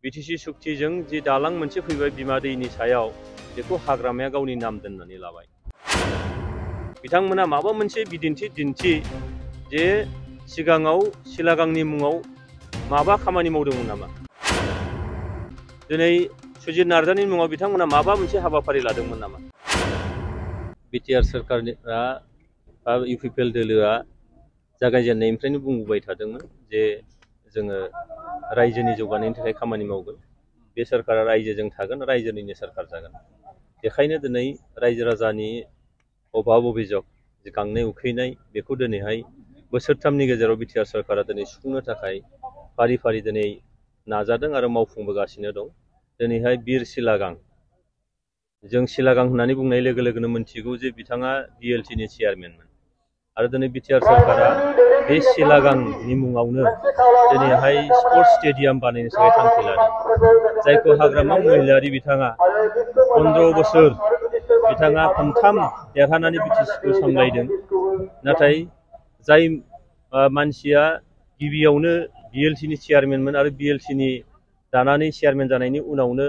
BTC सुक्तिजों जि दालां मोनसे फैबाय बिमा दैनि सायाव बेखौ हाग्रामाया गावनि नाम दोननानै लाबाय। बिथांमोना माबा मोनसे बिदिन्थि दिन्थि जे सिगाङाव सिलागांनि मुङाव माबा खामानि मावदोंमोन नामा? दिनै सुजित नार्जारिनि मुङाव बिथांमोना माबा मोनसे हाबाफारि लादोंमोन नामा? बिटिआर सोरखारा इउपिपिएल दोलोआ जागायजेननायनिफ्रायनो बुंबोबाय थादोंमोन जे जोङो रायजोनि जौगानायनि थाखाय खामानि मावगोन। बे सोरखारा रायजोजों थागोन, रायजोनिनो सोरखार जागोन। बेखायनो दिनै रायजो राजानि अभाब अभियोग गांनाय उखैनाय बेखौ दिनैहाय बोसोरथामनि गेजेराव बिटिआर सोरखारा दिनै सुफुंनो थाखाय फारि फारि दिनै नाजादों आरो मावफुंबोगासिनो दं। दिनैहाय बिर सिलागां, जों सिलागां होननानै बुंनाय लोगो लोगोनो मिन्थिगौ जे बिथाङा बिएलटिनि चेयारमेनमोन आरो दिनै बिटिआर सोरखारा बे सिलागांनि मुङावनो दिनैहाय स्पर्ट्स स्टेडियाम बानायनो थाखाय थांखि लादों, जायखौ हाग्रामा महिलारि बिथाङा 15 बोसोर बिथाङा खनथाम देरहानानै बिटिसिखौ सामलायदों। नाथाय जाय मानसिया गिबियावनो बिएलटिनि चेयारमेनमोन आरो बिएलटिनि दानानै चेयारमेन जानायनि उनावनो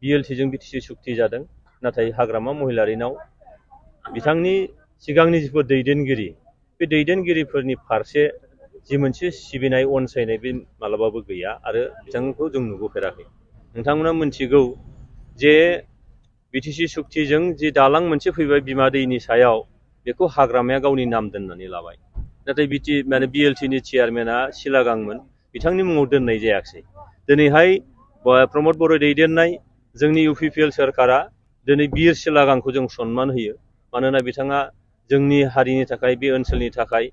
बिएलटिजों बिटिसि सुक्ति जादों, नाथाय हाग्रामा महिलारिनाव बिथांनि सिगांनि जिफोर दैदेनगिरि बे दैदेनगिरिफोरनि फारसे जि मोनसे सिबिनाय अनसायनाय बे मालाबाबो गैया आरो बिथांखौ जों नुबोफेराखै। नोंथांमोना मिन्थिगौ जे बिटिसि सुक्तिजों जि दालां मोनसे फैबाय बिमा दैनि सायाव बेखौ हाग्रामाया गावनि नाम दोननानै लाबाय। नाथाय बिएलटिनि चेयारमेना सिलागांमोन, बिथांनि मुङाव दोननाय जायाखिसै। दिनैहाय प्रमद बर' दैदेननाय जोंनि इउपिपिएल सोरखारा दिनै बिर सिलागांखौ जों सनमान होयो, मानोना बिथाङा जोंनि हारिनि थाखाय बे ओनसोलनि थाखाय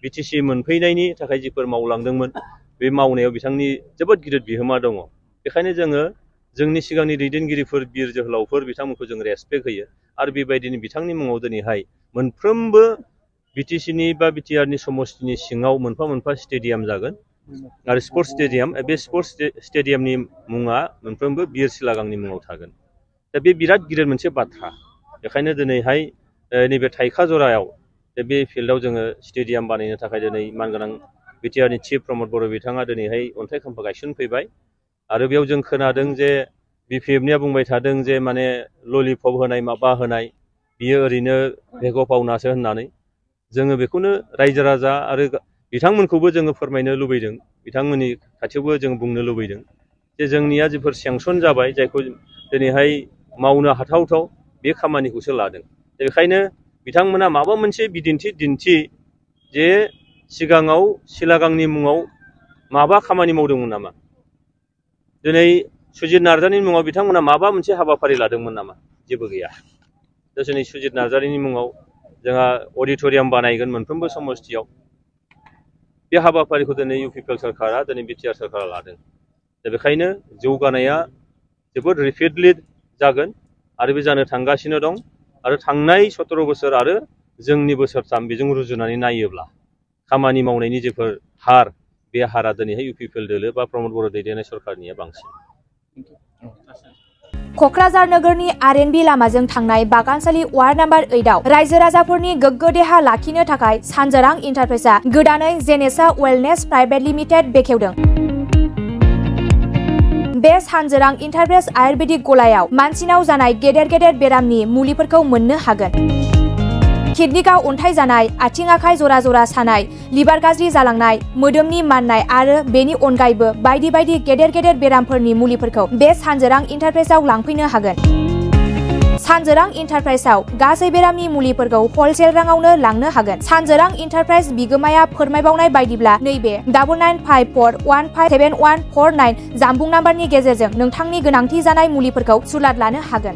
बिटिसि मोनफैनायनि थाखाय जिफोर मावलांदोंमोन बे मावनायाव बिथांनि जोबोद गिदिर बिहोमा दङ। बेखायनो जोङो जोंनि सिगांनि दैदेनगिरिफोर बिर जोहोलावफोर बिथांमोनखौ जों रेसपेक्ट होयो आरो बेबायदिनो बिथांनि मुङाव दिनैहाय मोनफ्रोमबो बिटिसिनि बा बिटिआरनि समस्तिनि सिङाव मोनफा मोनफा स्टेडियाम जागोन आरो स्पर्ट्स स्टेडियाम, बे स्पर्ट्स स्टेडियामनि मुङा मोनफ्रोमबो बिर सिलागांनि मुङाव थागोन। दा बे बिराद गिदिर मोनसे बाथ्रा। बेखायनो दिनैहाय नैबे थाइखा जरायाव बे फिल्डआव जोङो स्टेडियाम बानायनो थाखाय दिनै मानगोनां बिटिआरनि चिफ प्रमद बर' बिथाङा दिनैहाय अन्थाइ खाम्फा गायसनफैबाय आरो बेयाव जों खोनादों जे बिपिएफनिया बुंबाय थादों जे माने ललिपप होनाय माबा होनाय बियो ओरैनो भेग' पावनासो होननानै। जोङो बेखौनो रायजो राजा आरो बिथांमोनखौबो जोङो फोरमायनो लुबैदों, बिथांमोननि खाथियावबो जों बुंनो लुबैदों जे जोंनिया जिफोर सेंसन जाबाय जायखौ दिनैहाय मावनो हाथावथाव बे खामानिखौसो लादों। बेखायनो बिथांमोना माबा मोनसे बिदिन्थि दिन्थि जे सिगाङाव सिलागांनि मुङाव माबा खामानि मावदोंमोन नामा? दिनै सुजित नार्जारिनि मुङाव बिथांमोना माबा मोनसे हाबाफारि लादोंमोन नामा? जेबो गैया। दिनै सुजित नार्जारिनि मुङाव जोंहा अडिट'रियाम बानायगोन मोनफ्रोमबो समस्तियाव। बे हाबाफारिखौ दिनै इउपिपिएल सोरखारा दिनै बिटिआर सोरखारा लादों। दा बेखायनो जौगानाया जोबोद रेपिडलि जागोन आरो बे जानो थांगासिनो दं आरो थांनाय 17 बोसोर आरो जोंनि बोसोरथाम बेजों रुजुनानै नायोब्ला खामानि मावनायनि जेफोर हार बे हारा दिनैहाय इउपिपिएल दोलो बा प्रमद बर' दैदेननाय सरकारनिया बांसिन। क'क्राझार नोगोरनि आरएनबि लामाजों थांनाय बागानसालि वार्ड नाम्बार 8आव रायजो राजाफोरनि गोग्गो देहा लाखिनो थाखाय सानजोरां इन्टारप्राइजआ गोदानै जेनेसा वेलनेस प्राइभेट लिमिटेड बेखेवदों। बे सानजोरां इन्टारप्राइज आयुर्वेदिक गलायाव मानसिनाव जानाय गेदेर गेदेर बेरामनि मुलिफोरखौ मोननो हागोन। किडनिकआव अन्थाइ जानाय, आथिं आखाइ जरा जरा सानाय, लिभार गाज्रि जालांनाय, मोदोमनि माननाय आरो बेनि अनगायैबो बायदि बायदि गेदेर गेदेर बेरामफोरनि मुलिफोरखौ बे सानजोरां इन्टारप्राइजआव लांफैनो हागोन। सानजोरां इन्टारप्राइजआव गासै बेरामनि मुलिफोरखौ हलसेल राङावनो लांनो हागोन। सानजोरां इन्टारप्राइज बिगोमाया फोरमायबावनाय बायदिब्ला नैबे 9954157149 जानबुं नाम्बारनि गेजेरजों नोंथांनि गोनांथि जानाय मुलिफोरखौ सुलाद लानो हागोन।